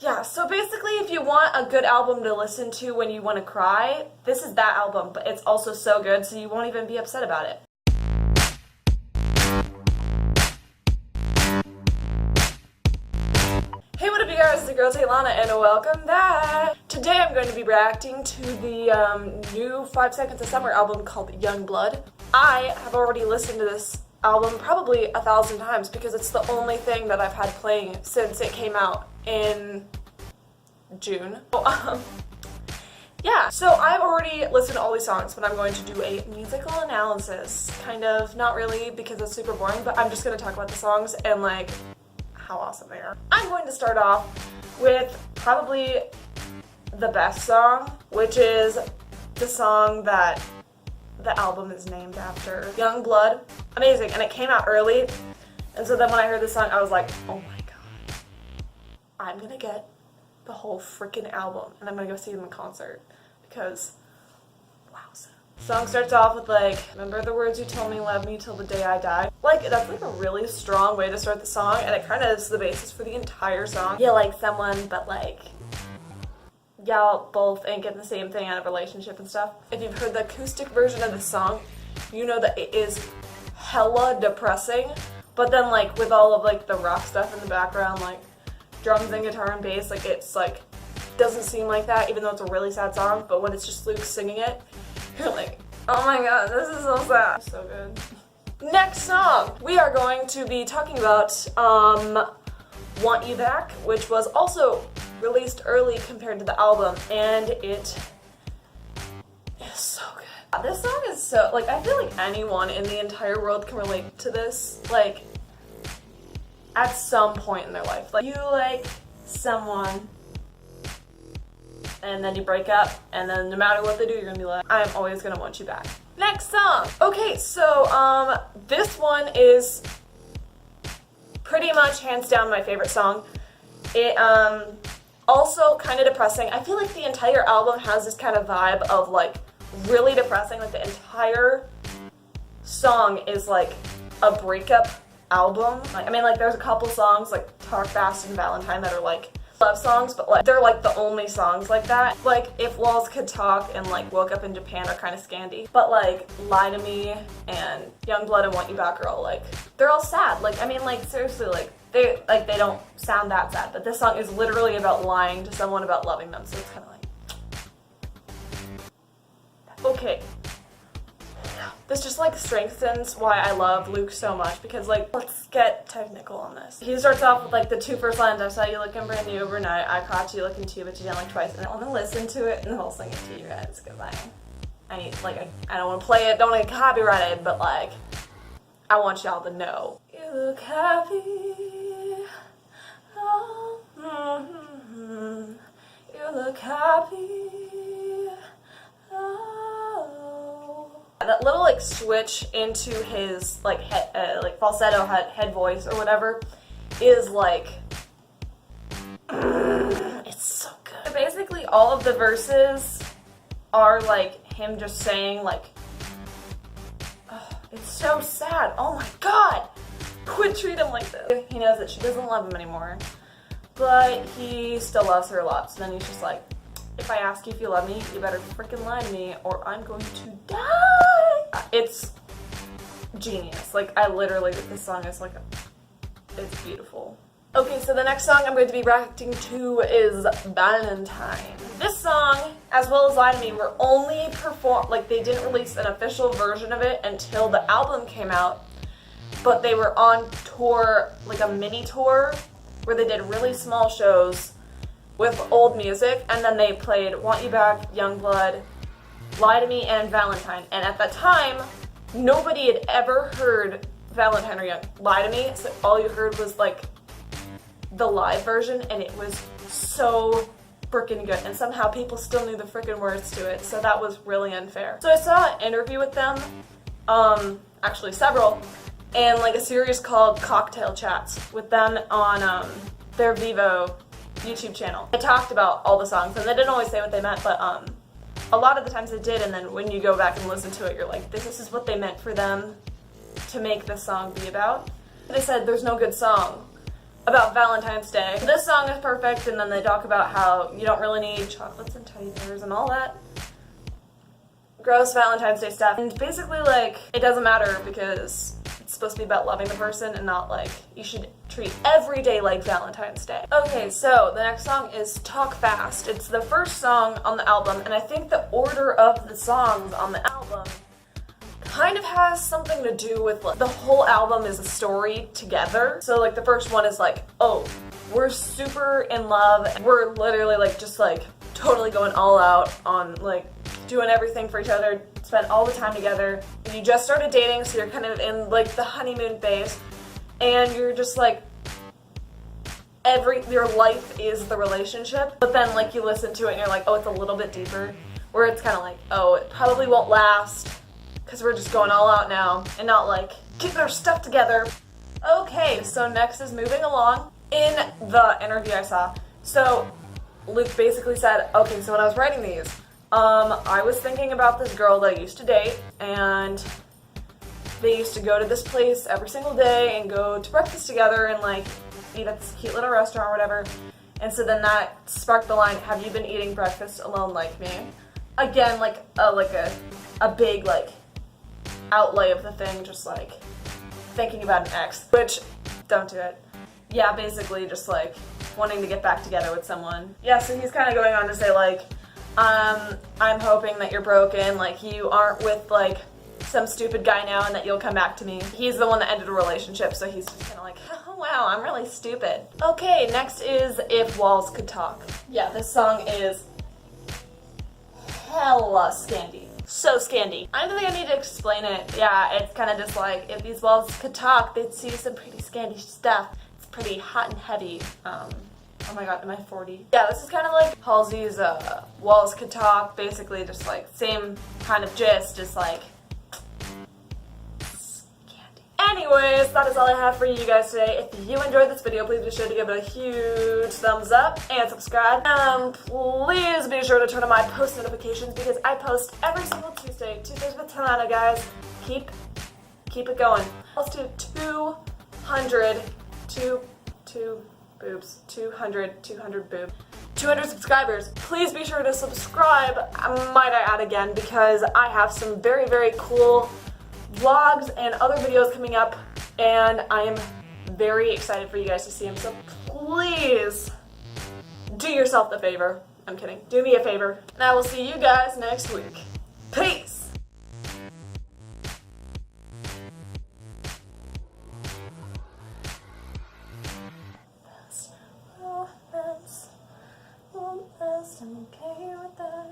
Yeah, so basically if you want a good album to listen to when you want to cry, this is that album, but it's also so good so you won't even be upset about it. Hey, what up you guys, it's the girl Talana and welcome back! Today I'm going to be reacting to the new 5 Seconds of Summer album called Youngblood. I have already listened to this album probably 1,000 times because it's the only thing that I've had playing since it came out in June. Yeah, so I've already listened to all these songs, but I'm going to do a musical analysis. Kind of, not really because it's super boring, but I'm just going to talk about the songs and like how awesome they are. I'm going to start off with probably the best song, which is the song that the album is named after, Youngblood. Amazing, and it came out early, and so then when I heard this song, I was like, oh my god, I'm gonna get the whole freaking album, and I'm gonna go see them in concert, because, wowza. The song starts off with like, remember the words you told me, love me till the day I die. Like, that's like a really strong way to start the song, and it kind of is the basis for the entire song. You like someone, but like, y'all both ain't getting the same thing out of a relationship and stuff. If you've heard the acoustic version of the song, you know that it is hella depressing, but then like with all of like the rock stuff in the background, like drums and guitar and bass, like it's like doesn't seem like that, even though it's a really sad song. But when it's just Luke singing it, you're like, oh my god, this is so sad. So good. Next song, we are going to be talking about Want You Back, which was also released early compared to the album, and it is so good. This song is so, like, I feel like anyone in the entire world can relate to this, like, at some point in their life. Like, you like someone, and then you break up, and then no matter what they do, you're gonna be like, I'm always gonna want you back. Next song! Okay, so, this one is pretty much hands down my favorite song. It, also kind of depressing. I feel like the entire album has this kind of vibe of like really depressing. Like the entire song is like a breakup album. Like, I mean, like there's a couple songs like Talk Fast and Valentine that are like love songs, but like they're like the only songs like that. Like If Walls Could Talk and like Woke Up in Japan are kind of scandy, but like Lie to Me and Youngblood and Want You Back are all like, they're all sad. Like, I mean, like seriously, like they don't sound that sad, but this song is literally about lying to someone about loving them, so it's kind of like, okay. This just like strengthens why I love Luke so much, because like, let's get technical on this. He starts off with like the two first lines, I saw you looking brand new overnight, I caught you looking too, but you didn't like twice, and I want to listen to it and I'll sing it to you guys, because I need, like, I don't want to play it, don't want to get copyrighted, but like, I want y'all to know. You look happy, oh, you look happy, oh. That little like switch into his like head, like falsetto head voice or whatever is like, it's so good. Basically all of the verses are like him just saying like, it's so sad, oh my god, quit treating him like this. He knows that she doesn't love him anymore, but he still loves her a lot, so then he's just like, if I ask you if you love me, you better freaking lie to me or I'm going to die. It's genius. Like, I literally, this song is like, it's beautiful. Okay, so the next song I'm going to be reacting to is Valentine. This song, as well as Lie to Me, were only performed, like they didn't release an official version of it until the album came out, but they were on tour, like a mini tour, where they did really small shows with old music, and then they played Want You Back, Youngblood, Lie to Me, and Valentine. And at that time, nobody had ever heard Valentine or Lie to Me, so all you heard was like the live version, and it was so freaking good. And somehow people still knew the freaking words to it, so that was really unfair. So I saw an interview with them, actually several, and like a series called Cocktail Chats with them on their Vivo YouTube channel. They talked about all the songs, and they didn't always say what they meant, but a lot of the times they did, and then when you go back and listen to it, you're like, this is what they meant for them to make this song be about. They said there's no good song, about Valentine's Day. This song is perfect, and then they talk about how you don't really need chocolates and teddy bears and all that gross Valentine's Day stuff. And basically, like, it doesn't matter because it's supposed to be about loving the person and not like you should treat every day like Valentine's Day. Okay, so the next song is Talk Fast. It's the first song on the album, and I think the order of the songs on the album kind of has something to do with, like, the whole album is a story together. So like the first one is like, oh, we're super in love. We're literally like just like totally going all out on like doing everything for each other, spend all the time together. And you just started dating, so you're kind of in like the honeymoon phase, and you're just like your life is the relationship. But then like you listen to it and you're like, oh, it's a little bit deeper, where it's kind of like, oh, it probably won't last because we're just going all out now and not like getting our stuff together. Okay, so next is Moving Along. In the interview I saw, so Luke basically said, okay, so when I was writing these, I was thinking about this girl that I used to date, and they used to go to this place every single day and go to breakfast together and like eat at this cute little restaurant or whatever. And so then that sparked the line, have you been eating breakfast alone like me? Again, like a big like outlay of the thing, just like thinking about an ex, which don't do it. Yeah, basically just like wanting to get back together with someone. Yeah, so he's kind of going on to say like, I'm hoping that you're broken, like you aren't with like some stupid guy now and that you'll come back to me. He's the one that ended a relationship, so he's just kind of like, oh wow, I'm really stupid. Okay, next is If Walls Could Talk. Yeah, this song is hella scandy. So scandy. I don't think I need to explain it. Yeah, it's kind of just like, if these walls could talk, they'd see some pretty scandy stuff. It's pretty hot and heavy. Oh my god, am I 40? Yeah, this is kind of like Halsey's Walls Could Talk, basically just like same kind of gist, just like scandy. Anyways, that is all I have for you guys today. If you enjoyed this video, please be sure to give it a huge thumbs up and subscribe. Please be sure to turn on my post notifications because I post every single Tuesday. Tuesdays with Talana, guys. Keep it going. Let's do 200 subscribers. Please be sure to subscribe, might I add again, because I have some very, very cool vlogs and other videos coming up, and I am very excited for you guys to see them, so please do yourself the favor. I'm kidding. Do me a favor, and I will see you guys next week. Peace! I'm okay with that.